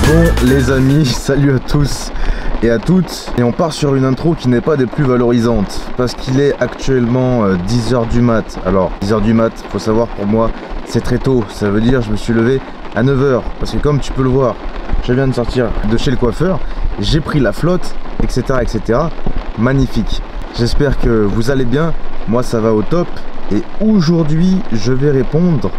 Bon les amis, salut à tous et à toutes. Et on part sur une intro qui n'est pas des plus valorisantes parce qu'il est actuellement 10h du mat. Alors 10h du mat, faut savoir pour moi c'est très tôt. Ça veut dire je me suis levé à 9h parce que comme tu peux le voir, je viens de sortir de chez le coiffeur, j'ai pris la flotte, etc. etc. Magnifique. J'espère que vous allez bien, moi ça va au top. Et aujourd'hui je vais répondre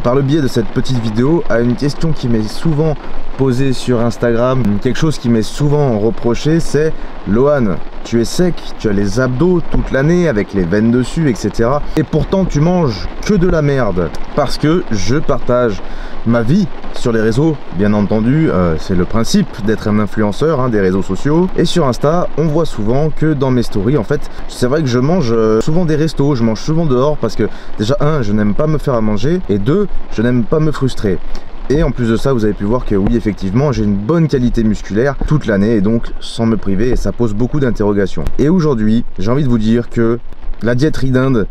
par le biais de cette petite vidéo à une question qui m'est souvent posée sur Instagram. Quelque chose qui m'est souvent reproché, c'est Lohan, tu es sec, tu as les abdos toute l'année avec les veines dessus, etc. Et pourtant tu manges que de la merde. Parce que je partage ma vie sur les réseaux, bien entendu, c'est le principe d'être un influenceur des réseaux sociaux. Et sur Insta, on voit souvent que dans mes stories, en fait, c'est vrai que je mange souvent des restos, je mange souvent dehors parce que déjà, je n'aime pas me faire à manger et deux, je n'aime pas me frustrer. Et en plus de ça, vous avez pu voir que oui, effectivement, j'ai une bonne qualité musculaire toute l'année et donc sans me priver, et ça pose beaucoup d'interrogations. Et aujourd'hui, j'ai envie de vous dire que la diète ridinde,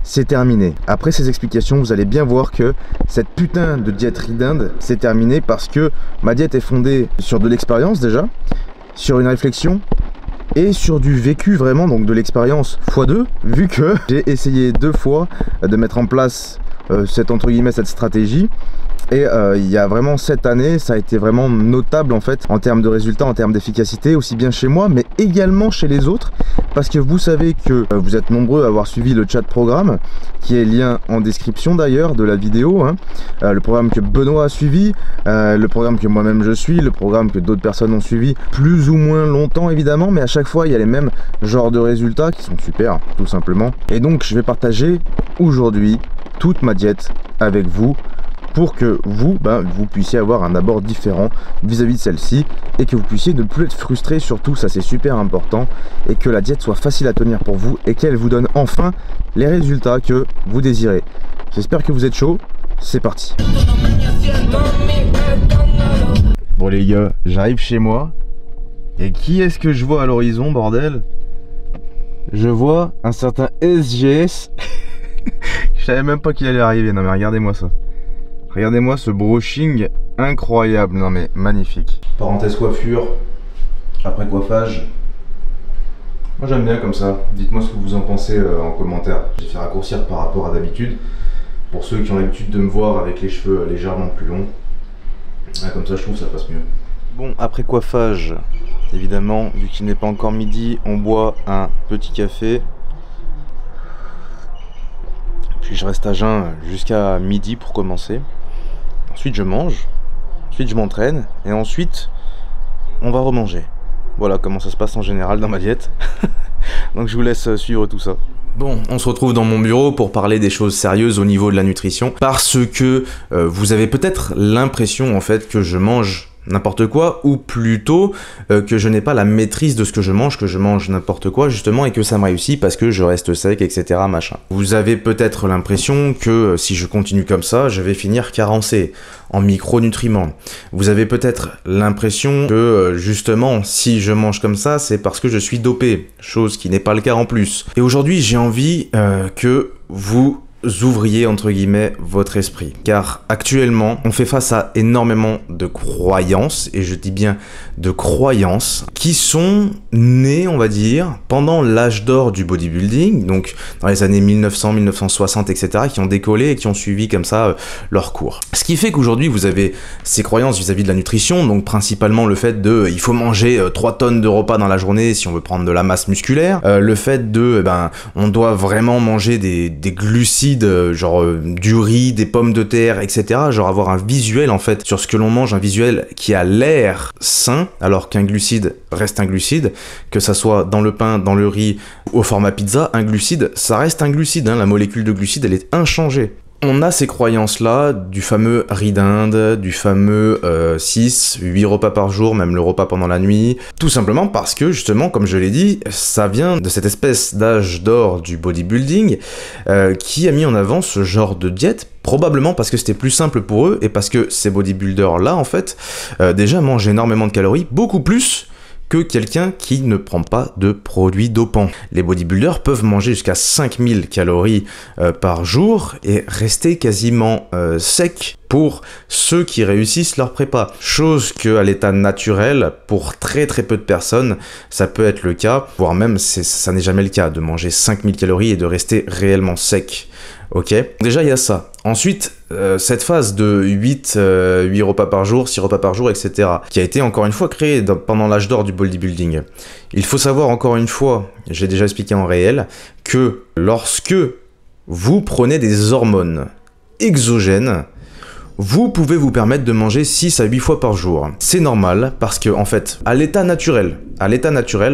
c'est terminé. Après ces explications, vous allez bien voir que cette putain de diète ridinde, c'est terminé parce que ma diète est fondée sur de l'expérience déjà, sur une réflexion et sur du vécu vraiment, donc de l'expérience x2, vu que j'ai essayé 2 fois de mettre en place cette entre guillemets cette stratégie. Et il y a vraiment cette année, ça a été vraiment notable en fait en termes de résultats, en termes d'efficacité, aussi bien chez moi mais également chez les autres, parce que vous savez que vous êtes nombreux à avoir suivi le chat programme qui est lien en description d'ailleurs de la vidéo, le programme que Benoît a suivi, le programme que moi-même je suis, le programme que d'autres personnes ont suivi plus ou moins longtemps évidemment, mais à chaque fois il y a les mêmes genres de résultats qui sont super tout simplement. Et donc je vais partager aujourd'hui toute ma diète avec vous pour que vous puissiez avoir un abord différent vis-à-vis de celle-ci et que vous puissiez ne plus être frustré, surtout ça c'est super important, et que la diète soit facile à tenir pour vous et qu'elle vous donne enfin les résultats que vous désirez. J'espère que vous êtes chaud, c'est parti. Bon les gars, j'arrive chez moi et qui est-ce que je vois à l'horizon, bordel? Je vois un certain SGS. Je savais même pas qu'il allait arriver, non mais regardez-moi ça. Regardez-moi ce brushing incroyable, non mais magnifique. Parenthèse coiffure, après coiffage. Moi j'aime bien comme ça, dites-moi ce que vous en pensez en commentaire. J'ai fait raccourcir par rapport à d'habitude, pour ceux qui ont l'habitude de me voir avec les cheveux légèrement plus longs. Comme ça je trouve que ça passe mieux. Bon, après coiffage, évidemment, vu qu'il n'est pas encore midi, on boit un petit café. Puis je reste à jeun jusqu'à midi pour commencer. Ensuite je mange, ensuite je m'entraîne et ensuite on va remanger. Voilà comment ça se passe en général dans ma diète. Donc je vous laisse suivre tout ça. Bon, on se retrouve dans mon bureau pour parler des choses sérieuses au niveau de la nutrition, parce que vous avez peut-être l'impression en fait que je mange n'importe quoi, ou plutôt que je n'ai pas la maîtrise de ce que je mange n'importe quoi justement, et que ça me réussit parce que je reste sec, etc. machin. Vous avez peut-être l'impression que si je continue comme ça, je vais finir carencé en micronutriments. Vous avez peut-être l'impression que justement si je mange comme ça, c'est parce que je suis dopé, chose qui n'est pas le cas en plus. Et aujourd'hui j'ai envie que vous ouvriez entre guillemets votre esprit, car actuellement on fait face à énormément de croyances, et je dis bien de croyances, qui sont nées, on va dire, pendant l'âge d'or du bodybuilding, donc dans les années 1900, 1960, etc., qui ont décollé et qui ont suivi comme ça leur cours. Ce qui fait qu'aujourd'hui vous avez ces croyances vis-à-vis de la nutrition, donc principalement le fait de il faut manger 3 tonnes de repas dans la journée si on veut prendre de la masse musculaire, le fait de on doit vraiment manger des glucides, genre du riz, des pommes de terre, etc. Genre avoir un visuel en fait sur ce que l'on mange, un visuel qui a l'air sain, alors qu'un glucide reste un glucide, que ça soit dans le pain, dans le riz, au format pizza, un glucide, ça reste un glucide, la molécule de glucide elle est inchangée. On a ces croyances-là du fameux riz d'Inde, du fameux 6, 8 repas par jour, même le repas pendant la nuit, tout simplement parce que, justement, comme je l'ai dit, ça vient de cette espèce d'âge d'or du bodybuilding qui a mis en avant ce genre de diète, probablement parce que c'était plus simple pour eux, et parce que ces bodybuilders-là, en fait, déjà mangent énormément de calories, beaucoup plus que quelqu'un qui ne prend pas de produits dopants. Les bodybuilders peuvent manger jusqu'à 5000 calories par jour et rester quasiment secs pour ceux qui réussissent leur prépa. Chose que à l'état naturel, pour très peu de personnes, ça peut être le cas, voire même ça n'est jamais le cas de manger 5000 calories et de rester réellement sec. Ok, déjà il y a ça. Ensuite, cette phase de 8 repas par jour, 6 repas par jour, etc. qui a été encore une fois créée pendant l'âge d'or du bodybuilding. Il faut savoir encore une fois, j'ai déjà expliqué en réel, que lorsque vous prenez des hormones exogènes, vous pouvez vous permettre de manger 6 à 8 fois par jour. C'est normal parce que, en fait, à l'état naturel,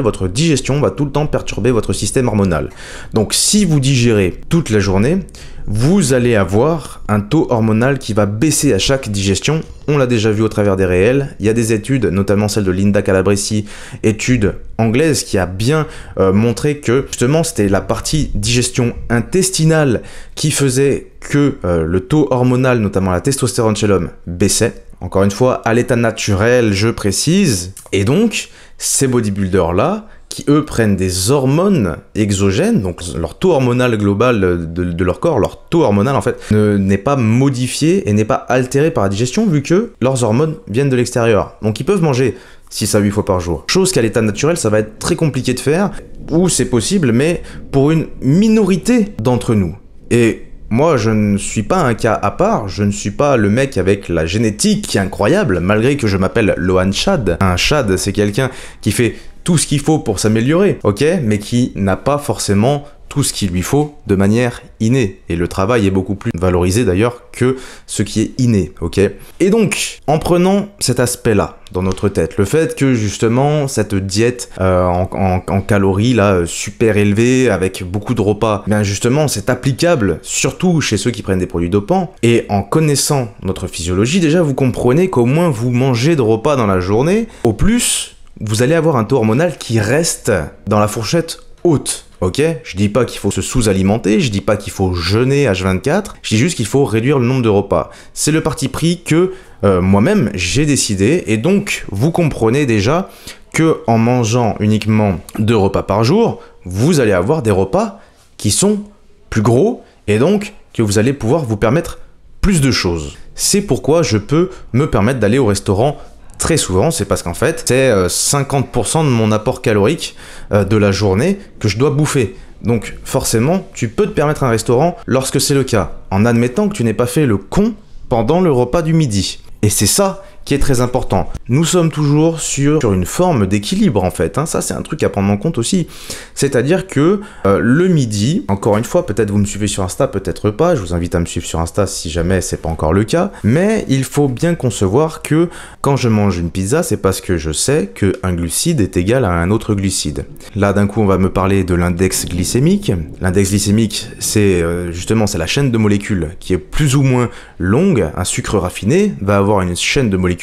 votre digestion va tout le temps perturber votre système hormonal. Donc, si vous digérez toute la journée, vous allez avoir un taux hormonal qui va baisser à chaque digestion. On l'a déjà vu au travers des réels. Il y a des études, notamment celle de Linda Calabresi, étude anglaise, qui a bien montré que justement c'était la partie digestion intestinale qui faisait que le taux hormonal, notamment la testostérone chez l'homme, baissait. Encore une fois, à l'état naturel, je précise. Et donc, ces bodybuilders-là, qui eux prennent des hormones exogènes, donc leur taux hormonal global de leur corps, leur taux hormonal en fait, n'est pas modifié et n'est pas altéré par la digestion vu que leurs hormones viennent de l'extérieur. Donc ils peuvent manger 6 à 8 fois par jour. Chose qu'à l'état naturel, ça va être très compliqué de faire, ou c'est possible, mais pour une minorité d'entre nous. Et moi, je ne suis pas un cas à part, je ne suis pas le mec avec la génétique qui est incroyable, malgré que je m'appelle Lohan Chad. Un Chad, c'est quelqu'un qui fait tout ce qu'il faut pour s'améliorer, ok, mais qui n'a pas forcément tout ce qu'il lui faut de manière innée. Et le travail est beaucoup plus valorisé d'ailleurs que ce qui est inné, ok. Et donc, en prenant cet aspect-là dans notre tête, le fait que justement cette diète en calories là super élevée avec beaucoup de repas, bien justement c'est applicable surtout chez ceux qui prennent des produits dopants. Et en connaissant notre physiologie, déjà vous comprenez qu'au moins vous mangez de repas dans la journée, au plus vous allez avoir un taux hormonal qui reste dans la fourchette haute. Ok, je dis pas qu'il faut se sous-alimenter, je dis pas qu'il faut jeûner H24, je dis juste qu'il faut réduire le nombre de repas. C'est le parti pris que moi-même j'ai décidé, et donc vous comprenez déjà que en mangeant uniquement 2 repas par jour, vous allez avoir des repas qui sont plus gros, et donc que vous allez pouvoir vous permettre plus de choses. C'est pourquoi je peux me permettre d'aller au restaurant très souvent, c'est parce qu'en fait, c'est 50% de mon apport calorique de la journée que je dois bouffer. Donc forcément, tu peux te permettre un restaurant lorsque c'est le cas, en admettant que tu n'aies pas fait le con pendant le repas du midi. Et c'est ça qui est très important. Nous sommes toujours sur une forme d'équilibre en fait, hein. Ça c'est un truc à prendre en compte aussi. C'est-à-dire que le midi, encore une fois, peut-être vous me suivez sur Insta, peut-être pas, je vous invite à me suivre sur Insta si jamais c'est pas encore le cas, mais il faut bien concevoir que quand je mange une pizza, c'est parce que je sais qu'un glucide est égal à un autre glucide. Là d'un coup on va me parler de l'index glycémique. L'index glycémique c'est justement c'est la chaîne de molécules qui est plus ou moins longue. Un sucre raffiné va avoir une chaîne de molécules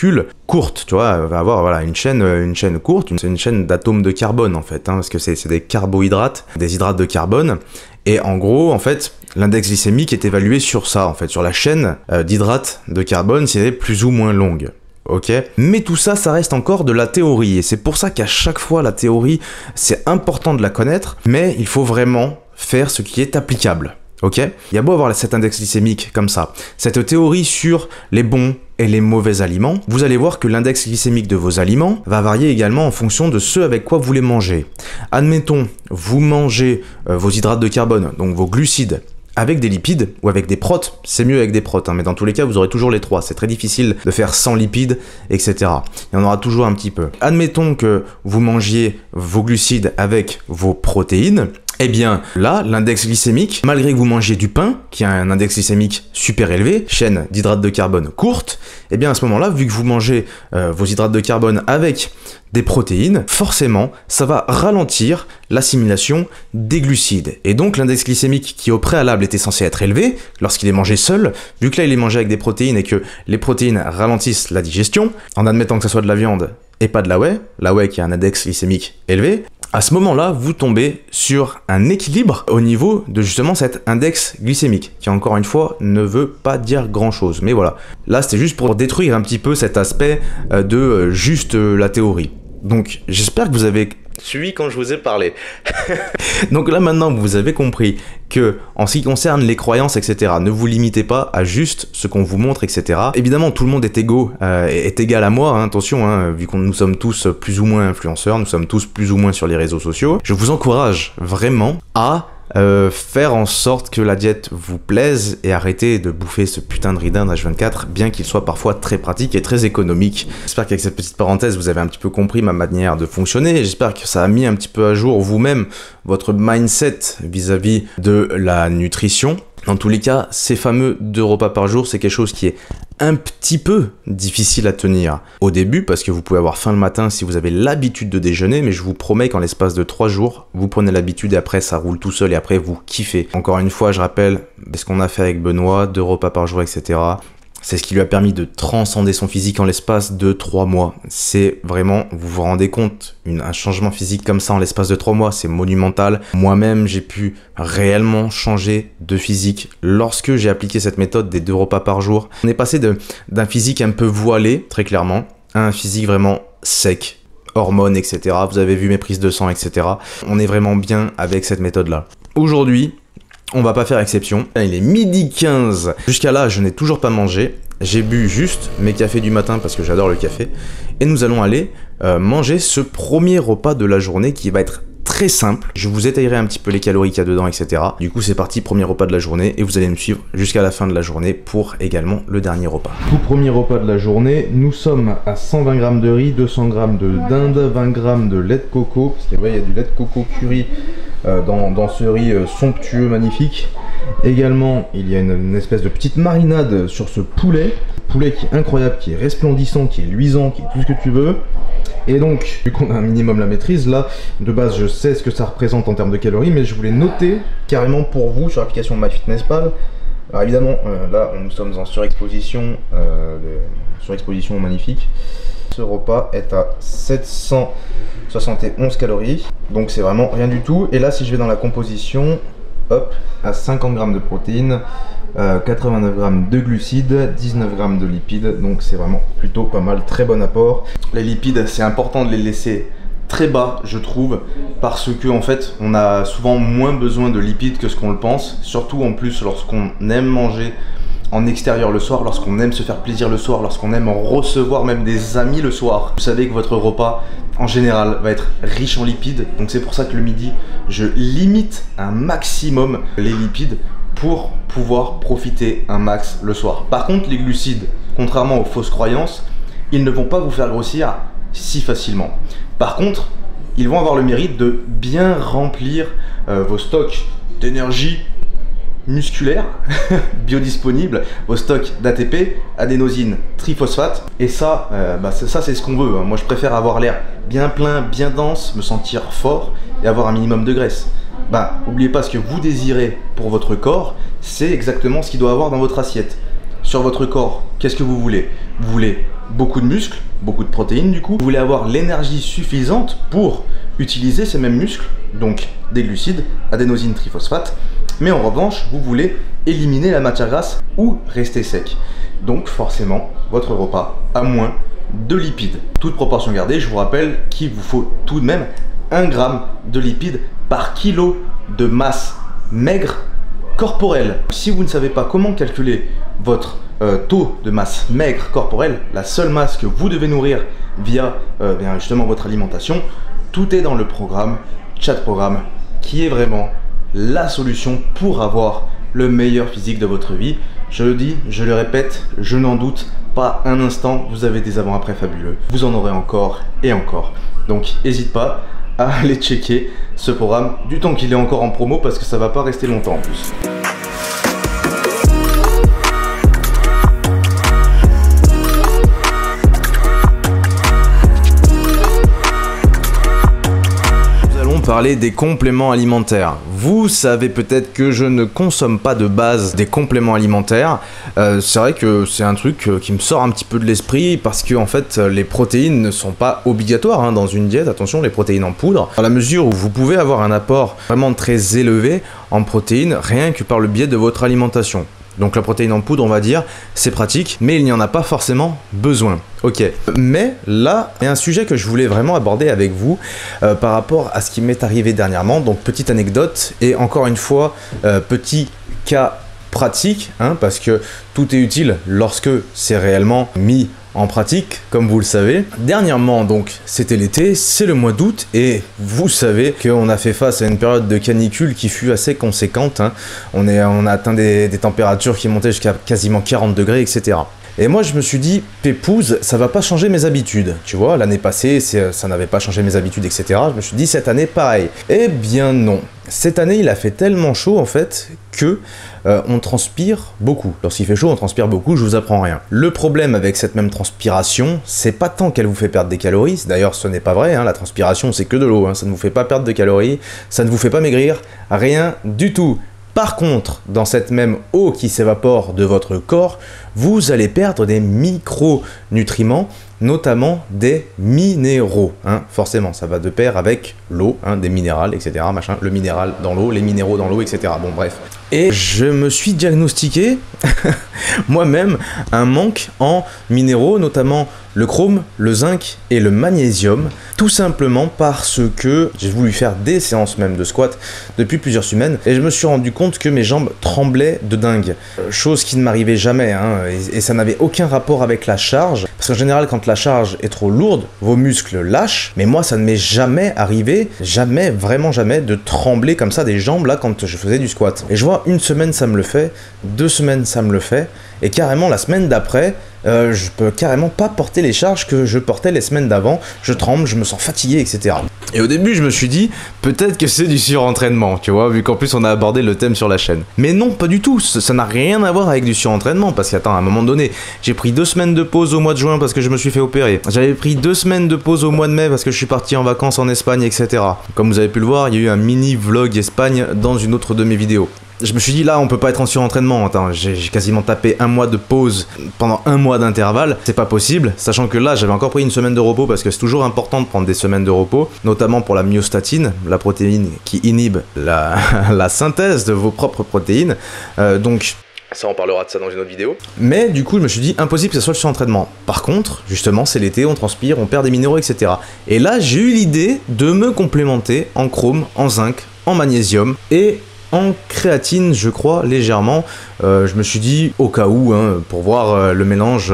courte, tu vois, va avoir voilà, une chaîne courte, c'est une chaîne d'atomes de carbone en fait, hein, parce que c'est des carbohydrates, des hydrates de carbone, et en gros, en fait, l'index glycémique est évalué sur ça, en fait, sur la chaîne d'hydrates de carbone, si elle est plus ou moins longue. Ok, mais tout ça, ça reste encore de la théorie, et c'est pour ça qu'à chaque fois, la théorie, c'est important de la connaître, mais il faut vraiment faire ce qui est applicable. Ok, il y a beau avoir cet index glycémique comme ça, cette théorie sur les bons et les mauvais aliments, vous allez voir que l'index glycémique de vos aliments va varier également en fonction de ce avec quoi vous les mangez. Admettons, vous mangez vos hydrates de carbone, donc vos glucides, avec des lipides ou avec des protes, c'est mieux avec des protes, hein, mais dans tous les cas vous aurez toujours les trois, c'est très difficile de faire sans lipides, etc. Il y en aura toujours un petit peu. Admettons que vous mangiez vos glucides avec vos protéines, eh bien là, l'index glycémique, malgré que vous mangiez du pain, qui a un index glycémique super élevé, chaîne d'hydrates de carbone courte, eh bien à ce moment-là, vu que vous mangez vos hydrates de carbone avec des protéines, forcément, ça va ralentir l'assimilation des glucides. Et donc l'index glycémique qui au préalable était censé être élevé, lorsqu'il est mangé seul, vu que là il est mangé avec des protéines et que les protéines ralentissent la digestion, en admettant que ce soit de la viande et pas de la whey qui a un index glycémique élevé, à ce moment-là, vous tombez sur un équilibre au niveau de justement cet index glycémique, qui encore une fois ne veut pas dire grand-chose. Mais voilà, là c'était juste pour détruire un petit peu cet aspect de juste la théorie. Donc j'espère que vous avez suivi quand je vous ai parlé. Donc là maintenant vous avez compris que en ce qui concerne les croyances, etc., ne vous limitez pas à juste ce qu'on vous montre, etc. Évidemment tout le monde est est égal à moi, hein, attention, hein, vu que nous sommes tous plus ou moins influenceurs, nous sommes tous plus ou moins sur les réseaux sociaux. Je vous encourage vraiment à faire en sorte que la diète vous plaise et arrêter de bouffer ce putain de ridin H24, bien qu'il soit parfois très pratique et très économique. J'espère qu'avec cette petite parenthèse, vous avez un petit peu compris ma manière de fonctionner. J'espère que ça a mis un petit peu à jour vous-même votre mindset vis-à-vis de la nutrition. Dans tous les cas, ces fameux 2 repas par jour, c'est quelque chose qui est un petit peu difficile à tenir au début parce que vous pouvez avoir faim le matin si vous avez l'habitude de déjeuner, mais je vous promets qu'en l'espace de 3 jours, vous prenez l'habitude et après ça roule tout seul et après vous kiffez. Encore une fois, je rappelle ce qu'on a fait avec Benoît, 2 repas par jour, etc. C'est ce qui lui a permis de transcender son physique en l'espace de 3 mois. C'est vraiment, vous vous rendez compte, un changement physique comme ça en l'espace de 3 mois, c'est monumental. Moi-même, j'ai pu réellement changer de physique lorsque j'ai appliqué cette méthode des 2 repas par jour. On est passé d'un physique un peu voilé, très clairement, à un physique vraiment sec, hormones, etc. Vous avez vu mes prises de sang, etc. On est vraiment bien avec cette méthode-là. Aujourd'hui, on va pas faire exception. Il est midi 15. Jusqu'à là, je n'ai toujours pas mangé. J'ai bu juste mes cafés du matin parce que j'adore le café. Et nous allons aller manger ce premier repas de la journée qui va être très simple. Je vous étayerai un petit peu les calories qu'il y a dedans, etc. Du coup, c'est parti, premier repas de la journée. Et vous allez me suivre jusqu'à la fin de la journée pour également le dernier repas. Tout premier repas de la journée. Nous sommes à 120 g de riz, 200 g de dinde, 20 g de lait de coco. Parce qu'il y a du lait de coco curry dans ce riz somptueux, magnifique. Également, il y a une espèce de petite marinade sur ce poulet. Poulet qui est incroyable, qui est resplendissant, qui est luisant, qui est tout ce que tu veux. Et donc, vu qu'on a un minimum la maîtrise, là, de base, je sais ce que ça représente en termes de calories, mais je voulais noter carrément pour vous sur l'application MyFitnessPal. Alors évidemment, là, nous sommes en surexposition, surexposition magnifique. Ce repas est à 771 calories, donc c'est vraiment rien du tout. Et là, si je vais dans la composition, hop, à 50 g de protéines, 89 g de glucides, 19 g de lipides, donc c'est vraiment plutôt pas mal, très bon apport. Les lipides, c'est important de les laisser très bas, je trouve, parce que en fait, on a souvent moins besoin de lipides que ce qu'on le pense, surtout en plus lorsqu'on aime manger en extérieur le soir, lorsqu'on aime se faire plaisir le soir, lorsqu'on aime en recevoir même des amis le soir. Vous savez que votre repas en général va être riche en lipides, donc c'est pour ça que le midi je limite un maximum les lipides pour pouvoir profiter un max le soir. Par contre, les glucides, contrairement aux fausses croyances, ils ne vont pas vous faire grossir si facilement. Par contre, ils vont avoir le mérite de bien remplir vos stocks d'énergie musculaire biodisponible, vos stocks d'ATP, adénosine triphosphate, et ça, ça c'est ce qu'on veut. Moi je préfère avoir l'air bien plein, bien dense, me sentir fort et avoir un minimum de graisse. N'oubliez pas ce que vous désirez pour votre corps, c'est exactement ce qu'il doit avoir dans votre assiette. Sur votre corps, qu'est-ce que vous voulez? Vous voulez beaucoup de muscles, beaucoup de protéines du coup. Vous voulez avoir l'énergie suffisante pour utiliser ces mêmes muscles, donc des glucides, adénosine triphosphate. Mais en revanche, vous voulez éliminer la matière grasse ou rester sec. Donc forcément, votre repas a moins de lipides. Toute proportion gardée, je vous rappelle qu'il vous faut tout de même 1 g de lipides par kilo de masse maigre corporelle. Si vous ne savez pas comment calculer votre taux de masse maigre corporelle, la seule masse que vous devez nourrir via justement votre alimentation, tout est dans le programme Chat Programme, qui est vraiment la solution pour avoir le meilleur physique de votre vie. Je le dis, je le répète, je n'en doute pas un instant, vous avez des avant-après fabuleux. Vous en aurez encore et encore. Donc n'hésite pas à aller checker ce programme du temps qu'il est encore en promo, parce que ça va pas rester longtemps en plus. Parler des compléments alimentaires. Vous savez peut-être que je ne consomme pas de base des compléments alimentaires. C'est vrai que c'est un truc qui me sort un petit peu de l'esprit, parce que en fait les protéines ne sont pas obligatoires dans une diète. Attention, les protéines en poudre, à la mesure où vous pouvez avoir un apport vraiment très élevé en protéines rien que par le biais de votre alimentation. Donc la protéine en poudre, on va dire, c'est pratique, mais il n'y en a pas forcément besoin. Ok, mais là, il y a un sujet que je voulais vraiment aborder avec vous par rapport à ce qui m'est arrivé dernièrement. Donc petite anecdote, et encore une fois, petit cas pratique, hein, parce que tout est utile lorsque c'est réellement mis en pratique, comme vous le savez. Dernièrement, donc, c'était l'été, c'est le mois d'août, et vous savez qu'on a fait face à une période de canicule qui fut assez conséquente, hein. On a atteint des températures qui montaient jusqu'à quasiment 40 degrés, etc. Et moi je me suis dit, pépouze, ça va pas changer mes habitudes, tu vois, l'année passée ça n'avait pas changé mes habitudes, etc. Je me suis dit, cette année pareil. Eh bien non, cette année il a fait tellement chaud en fait que on transpire beaucoup. Lorsqu'il fait chaud on transpire beaucoup, je vous apprends rien. Le problème avec cette même transpiration, c'est pas tant qu'elle vous fait perdre des calories, d'ailleurs ce n'est pas vrai, hein, la transpiration c'est que de l'eau, hein, ça ne vous fait pas perdre de calories, ça ne vous fait pas maigrir, rien du tout. Par contre, dans cette même eau qui s'évapore de votre corps, vous allez perdre des micronutriments, notamment des minéraux. Hein. Forcément, ça va de pair avec l'eau, hein, des minérales, etc. Machin. Le minéral dans l'eau, les minéraux dans l'eau, etc. Bon, bref. Et je me suis diagnostiqué moi-même un manque en minéraux, notamment le chrome, le zinc et le magnésium, tout simplement parce que j'ai voulu faire des séances même de squat depuis plusieurs semaines et je me suis rendu compte que mes jambes tremblaient de dingue, chose qui ne m'arrivait jamais, hein, et ça n'avait aucun rapport avec la charge, parce qu'en général quand la charge est trop lourde, vos muscles lâchent, mais moi ça ne m'est jamais arrivé, jamais, vraiment jamais, de trembler comme ça des jambes là quand je faisais du squat. Et je vois, une semaine ça me le fait, 2 semaines ça me le fait, et carrément la semaine d'après, je peux carrément pas porter les charges que je portais les semaines d'avant, je tremble, je me sens fatigué, etc. Et au début je me suis dit, peut-être que c'est du surentraînement, tu vois, vu qu'en plus on a abordé le thème sur la chaîne. Mais non, pas du tout, ça n'a rien à voir avec du surentraînement, parce qu'attends, à un moment donné, j'ai pris 2 semaines de pause au mois de juin parce que je me suis fait opérer, j'avais pris 2 semaines de pause au mois de mai parce que je suis parti en vacances en Espagne, etc. Comme vous avez pu le voir, il y a eu un mini vlog Espagne dans une autre de mes vidéos. Je me suis dit là on peut pas être en surentraînement, attends, j'ai quasiment tapé 1 mois de pause pendant 1 mois d'intervalle, c'est pas possible, sachant que là j'avais encore pris une semaine de repos parce que c'est toujours important de prendre des semaines de repos, notamment pour la myostatine, la protéine qui inhibe la synthèse de vos propres protéines, donc ça on parlera de ça dans une autre vidéo. Mais du coup je me suis dit impossible que ça soit le surentraînement. Par contre, justement c'est l'été, on transpire, on perd des minéraux, etc. Et là j'ai eu l'idée de me complémenter en chrome, en zinc, en magnésium et en créatine, je crois, légèrement. Je me suis dit, au cas où, hein, pour voir le mélange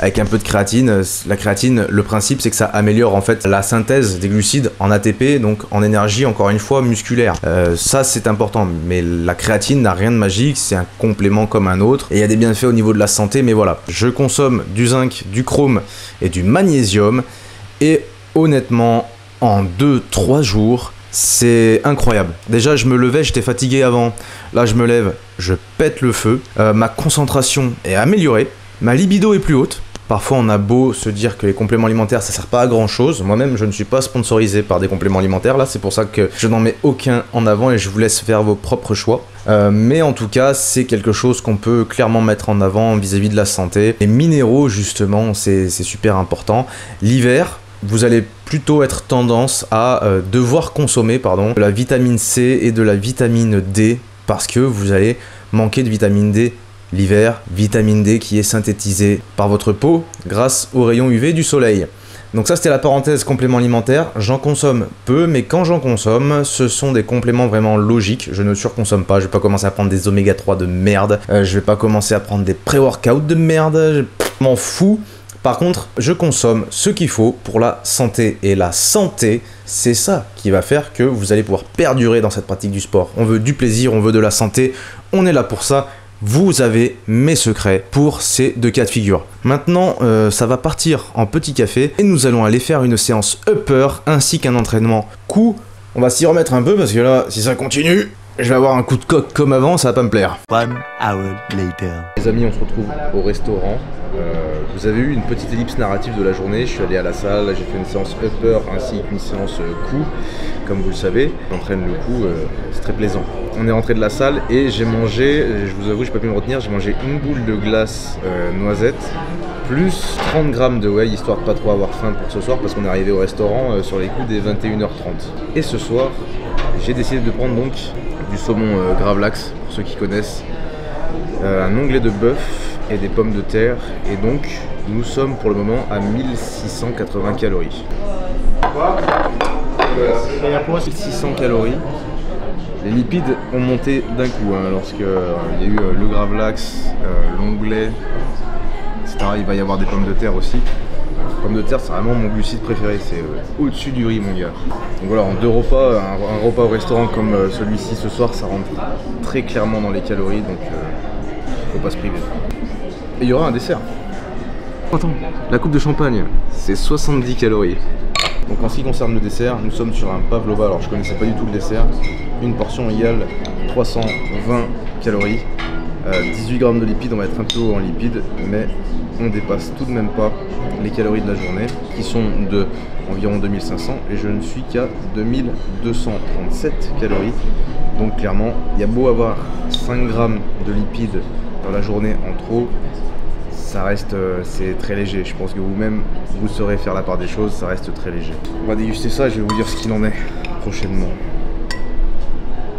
avec un peu de créatine. La créatine, le principe, c'est que ça améliore en fait la synthèse des glucides en ATP, donc en énergie, encore une fois, musculaire. Ça, c'est important, mais la créatine n'a rien de magique, c'est un complément comme un autre. Et il y a des bienfaits au niveau de la santé, mais voilà. Je consomme du zinc, du chrome et du magnésium, et honnêtement, en 2-3 jours, c'est incroyable. Déjà je me levais, j'étais fatigué avant. Là je me lève, je pète le feu. Ma concentration est améliorée. Ma libido est plus haute. Parfois on a beau se dire que les compléments alimentaires ça sert pas à grand chose. Moi-même je ne suis pas sponsorisé par des compléments alimentaires. Là c'est pour ça que je n'en mets aucun en avant et je vous laisse faire vos propres choix. Mais en tout cas c'est quelque chose qu'on peut clairement mettre en avant vis-à-vis de la santé. Les minéraux justement c'est super important. L'hiver, vous allez plutôt être tendance à devoir consommer de la vitamine C et de la vitamine D parce que vous allez manquer de vitamine D l'hiver, vitamine D qui est synthétisée par votre peau grâce aux rayons UV du soleil. Donc ça c'était la parenthèse complément alimentaire, j'en consomme peu, mais quand j'en consomme, ce sont des compléments vraiment logiques, je ne surconsomme pas, je vais pas commencer à prendre des oméga 3 de merde, je vais pas commencer à prendre des pré-workouts de merde, je m'en fous. Par contre, je consomme ce qu'il faut pour la santé. Et la santé, c'est ça qui va faire que vous allez pouvoir perdurer dans cette pratique du sport. On veut du plaisir, on veut de la santé, on est là pour ça. Vous avez mes secrets pour ces 2 cas de figure. Maintenant, ça va partir en petit café et nous allons aller faire une séance upper ainsi qu'un entraînement cou. On va s'y remettre un peu parce que là, si ça continue, je vais avoir un coup de coq comme avant, ça va pas me plaire. 1 hour later. Les amis, on se retrouve au restaurant. Vous avez eu une petite ellipse narrative de la journée. Je suis allé à la salle, j'ai fait une séance upper ainsi qu'une séance cou. Comme vous le savez, j'entraîne le cou, c'est très plaisant. On est rentré de la salle et j'ai mangé, je vous avoue, j'ai pas pu me retenir, j'ai mangé une boule de glace noisette plus 30 grammes de whey, histoire de pas trop avoir faim pour ce soir parce qu'on est arrivé au restaurant sur les coups des 21h30. Et ce soir, j'ai décidé de prendre donc du saumon gravlax, pour ceux qui connaissent. un onglet de bœuf et des pommes de terre. Et donc, nous sommes pour le moment à 1680 calories. Et à quoi 600 calories. Les lipides ont monté d'un coup lorsque il y a eu le gravlax, l'onglet, etc. Il va y avoir des pommes de terre aussi. Les pommes de terre, c'est vraiment mon glucide préféré, c'est au-dessus du riz, mon gars. Donc voilà, en 2 repas, un repas au restaurant comme celui-ci ce soir, ça rentre très clairement dans les calories, donc faut pas se priver. Et il y aura un dessert. Attends, la coupe de champagne, c'est 70 calories. Donc en ce qui concerne le dessert, nous sommes sur un pavlova. Alors je connaissais pas du tout le dessert. Une portion égale 320 calories. 18 grammes de lipides, on va être un peu haut en lipides, mais on dépasse tout de même pas les calories de la journée, qui sont de environ 2500, et je ne suis qu'à 2237 calories. Donc clairement, il y a beau avoir 5 grammes de lipides dans la journée en trop, ça reste, c'est très léger. Je pense que vous-même, vous saurez faire la part des choses, ça reste très léger. On va déguster ça et je vais vous dire ce qu'il en est prochainement.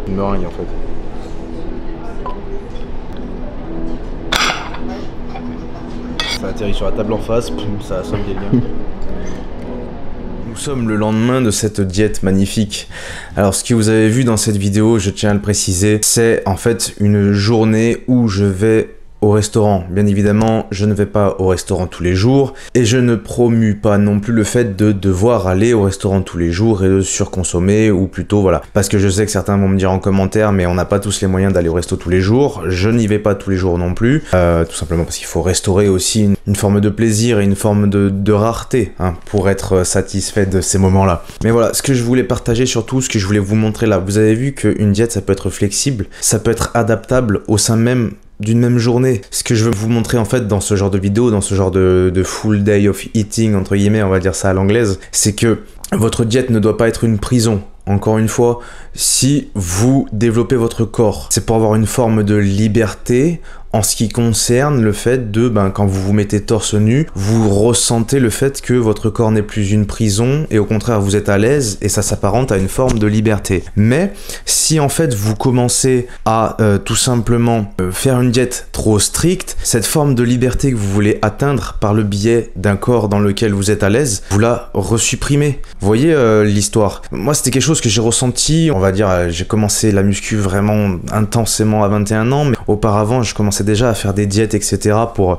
Une meringue en fait. Ça atterrit sur la table en face, ça assomme quelqu'un. Nous sommes le lendemain de cette diète magnifique. Alors ce que vous avez vu dans cette vidéo, je tiens à le préciser, c'est en fait une journée où je vais au restaurant. Bien évidemment, je ne vais pas au restaurant tous les jours et je ne promue pas non plus le fait de devoir aller au restaurant tous les jours et de surconsommer, ou plutôt voilà, parce que je sais que certains vont me dire en commentaire mais on n'a pas tous les moyens d'aller au resto tous les jours. Je n'y vais pas tous les jours non plus, tout simplement parce qu'il faut restaurer aussi une forme de plaisir et une forme de rareté pour être satisfait de ces moments-là. Mais voilà, ce que je voulais partager surtout, ce que je voulais vous montrer là, vous avez vu qu'une diète ça peut être flexible, ça peut être adaptable au sein même d'une même journée. Ce que je veux vous montrer en fait dans ce genre de vidéo, dans ce genre de full day of eating entre guillemets, on va dire ça à l'anglaise, c'est que votre diète ne doit pas être une prison. Encore une fois, si vous développez votre corps, c'est pour avoir une forme de liberté en ce qui concerne le fait de, quand vous vous mettez torse nu, vous ressentez le fait que votre corps n'est plus une prison et au contraire vous êtes à l'aise et ça s'apparente à une forme de liberté. Mais si en fait vous commencez à tout simplement faire une diète trop stricte, cette forme de liberté que vous voulez atteindre par le biais d'un corps dans lequel vous êtes à l'aise, vous la resupprimez. Vous voyez l'histoire. Moi c'était quelque chose que j'ai ressenti, on va dire, j'ai commencé la muscu vraiment intensément à 21 ans, mais auparavant je commençais déjà à faire des diètes etc pour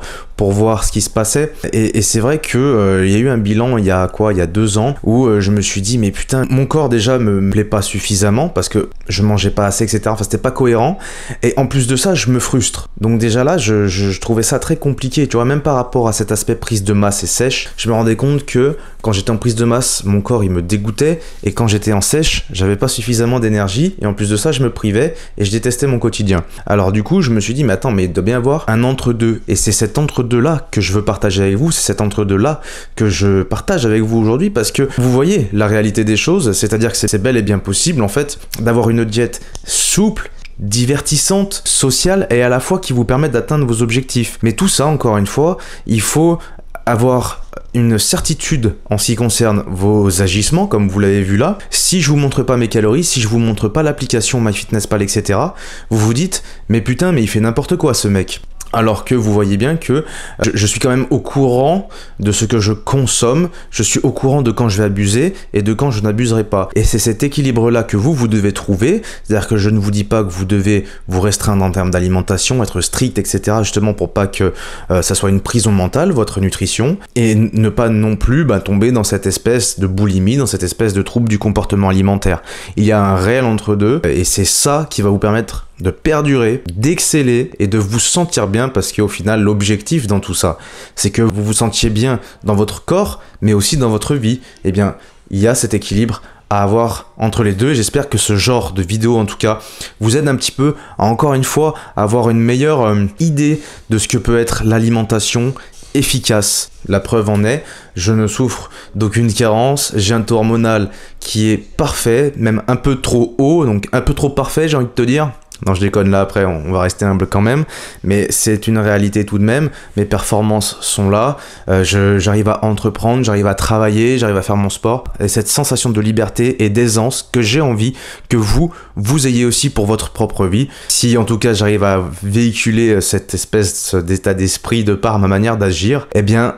voir ce qui se passait et c'est vrai que il y a eu un bilan il y a 2 ans où je me suis dit mais putain mon corps déjà me plaît pas suffisamment parce que je mangeais pas assez etc, enfin c'était pas cohérent et en plus de ça je me frustre, donc déjà là je trouvais ça très compliqué, tu vois, même par rapport à cet aspect prise de masse et sèche, je me rendais compte que quand j'étais en prise de masse mon corps il me dégoûtait et quand j'étais en sèche j'avais pas suffisamment d'énergie et en plus de ça je me privais et je détestais mon quotidien. Alors du coup je me suis dit mais attends, mais il doit bien avoir un entre-deux et c'est cet entre-deux là que je veux partager avec vous, c'est cet entre-deux là que je partage avec vous aujourd'hui parce que vous voyez la réalité des choses, c'est-à-dire que c'est bel et bien possible en fait d'avoir une diète souple, divertissante, sociale et à la fois qui vous permette d'atteindre vos objectifs. Mais tout ça, encore une fois, il faut avoir une certitude en ce qui concerne vos agissements, comme vous l'avez vu là. Si je vous montre pas mes calories, si je vous montre pas l'application MyFitnessPal, etc., vous vous dites, mais putain, mais il fait n'importe quoi ce mec. Alors que vous voyez bien que je suis quand même au courant de ce que je consomme, je suis au courant de quand je vais abuser et de quand je n'abuserai pas. Et c'est cet équilibre-là que vous devez trouver, c'est-à-dire que je ne vous dis pas que vous devez vous restreindre en termes d'alimentation, être strict, etc., justement pour pas que ça soit une prison mentale, votre nutrition, et ne pas non plus tomber dans cette espèce de boulimie, dans cette espèce de trouble du comportement alimentaire. Il y a un réel entre-deux, et c'est ça qui va vous permettre de perdurer, d'exceller et de vous sentir bien parce qu'au final, l'objectif dans tout ça, c'est que vous vous sentiez bien dans votre corps, mais aussi dans votre vie. Eh bien, il y a cet équilibre à avoir entre les deux et j'espère que ce genre de vidéo, en tout cas, vous aide un petit peu à, encore une fois, avoir une meilleure idée de ce que peut être l'alimentation efficace. La preuve en est, je ne souffre d'aucune carence, j'ai un taux hormonal qui est parfait, même un peu trop haut, donc un peu trop parfait, j'ai envie de te dire. Non, je déconne, là après on va rester humble quand même, mais c'est une réalité tout de même. Mes performances sont là, j'arrive à entreprendre, j'arrive à travailler, j'arrive à faire mon sport, et cette sensation de liberté et d'aisance que j'ai envie que vous ayez aussi pour votre propre vie. Si en tout cas j'arrive à véhiculer cette espèce d'état d'esprit de par ma manière d'agir, eh bien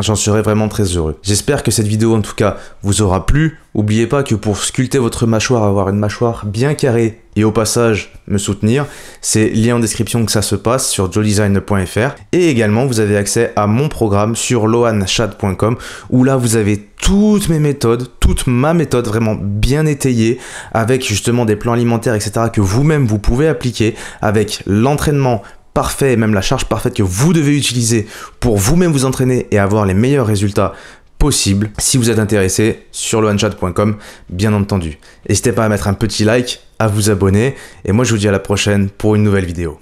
j'en serai vraiment très heureux. J'espère que cette vidéo en tout cas vous aura plu. N'oubliez pas que pour sculpter votre mâchoire, avoir une mâchoire bien carrée et au passage me soutenir, c'est lien en description que ça se passe sur joedesign.fr. Et également vous avez accès à mon programme sur loanchad.com où là vous avez toutes mes méthodes, toute ma méthode vraiment bien étayée avec justement des plans alimentaires etc. que vous-même vous pouvez appliquer avec l'entraînement parfait et même la charge parfaite que vous devez utiliser pour vous-même vous entraîner et avoir les meilleurs résultats possibles. Si vous êtes intéressé, sur loanchad.com, bien entendu. N'hésitez pas à mettre un petit like, à vous abonner, et moi je vous dis à la prochaine pour une nouvelle vidéo.